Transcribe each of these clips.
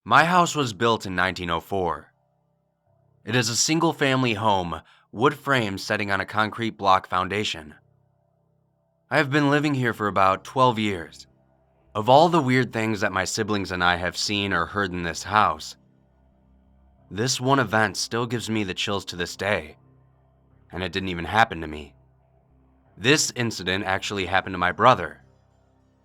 My house was built in 1904. It is a single-family home, wood frame setting on a concrete block foundation. I have been living here for about 12 years. Of all the weird things that my siblings and I have seen or heard in this house, this one event still gives me the chills to this day, and it didn't even happen to me. This incident actually happened to my brother.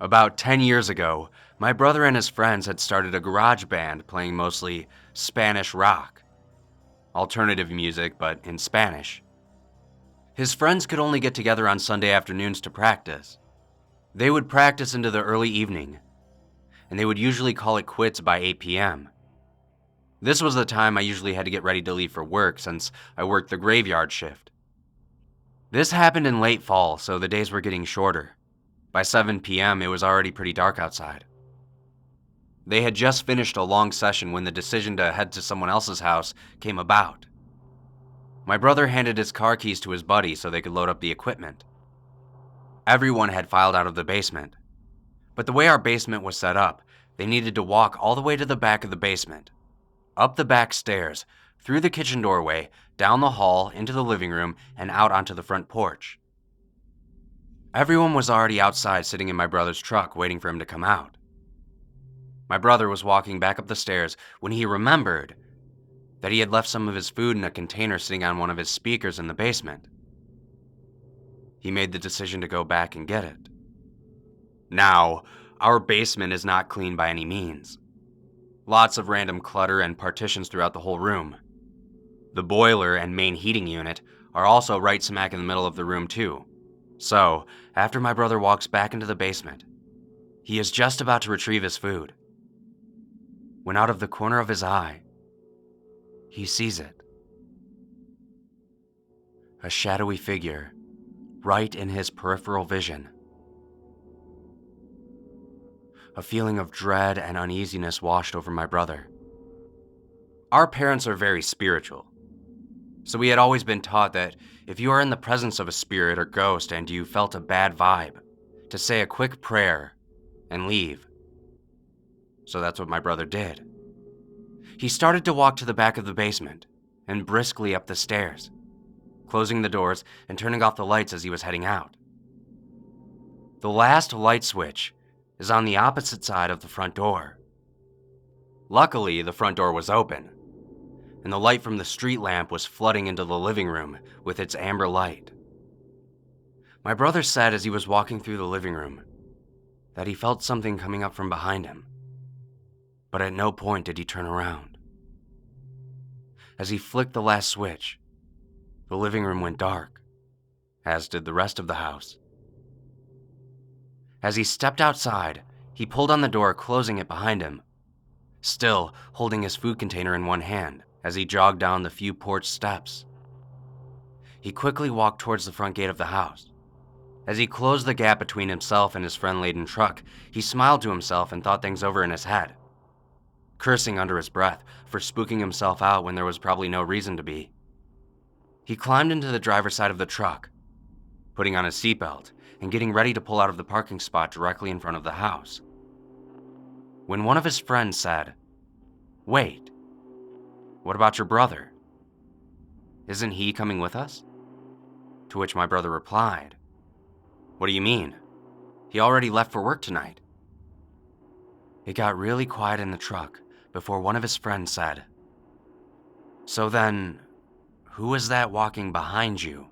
About 10 years ago, my brother and his friends had started a garage band playing mostly Spanish rock. Alternative music, but in Spanish. His friends could only get together on Sunday afternoons to practice. They would practice into the early evening, and they would usually call it quits by 8 p.m. This was the time I usually had to get ready to leave for work since I worked the graveyard shift. This happened in late fall, so the days were getting shorter. By 7 p.m., it was already pretty dark outside. They had just finished a long session when the decision to head to someone else's house came about. My brother handed his car keys to his buddy so they could load up the equipment. Everyone had filed out of the basement, but the way our basement was set up, they needed to walk all the way to the back of the basement, up the back stairs, through the kitchen doorway, down the hall, into the living room, and out onto the front porch. Everyone was already outside sitting in my brother's truck waiting for him to come out. My brother was walking back up the stairs when he remembered that he had left some of his food in a container sitting on one of his speakers in the basement. He made the decision to go back and get it. Now, our basement is not clean by any means. Lots of random clutter and partitions throughout the whole room. The boiler and main heating unit are also right smack in the middle of the room too. So, after my brother walks back into the basement, he is just about to retrieve his food, when out of the corner of his eye, he sees it. A shadowy figure, right in his peripheral vision. A feeling of dread and uneasiness washed over my brother. Our parents are very spiritual, so we had always been taught that if you are in the presence of a spirit or ghost and you felt a bad vibe, to say a quick prayer and leave. So that's what my brother did. He started to walk to the back of the basement and briskly up the stairs, closing the doors and turning off the lights as he was heading out. The last light switch is on the opposite side of the front door. Luckily, the front door was open, and the light from the street lamp was flooding into the living room with its amber light. My brother said as he was walking through the living room that he felt something coming up from behind him, but at no point did he turn around. As he flicked the last switch, the living room went dark, as did the rest of the house. As he stepped outside, he pulled on the door, closing it behind him, still holding his food container in one hand as he jogged down the few porch steps. He quickly walked towards the front gate of the house. As he closed the gap between himself and his friend-laden truck, he smiled to himself and thought things over in his head, cursing under his breath for spooking himself out when there was probably no reason to be. He climbed into the driver's side of the truck, putting on his seatbelt and getting ready to pull out of the parking spot directly in front of the house, when one of his friends said, "Wait, what about your brother? Isn't he coming with us?" To which my brother replied, "What do you mean? He already left for work tonight." It got really quiet in the truck before one of his friends said, "So then, who was that walking behind you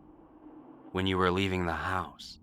when you were leaving the house?"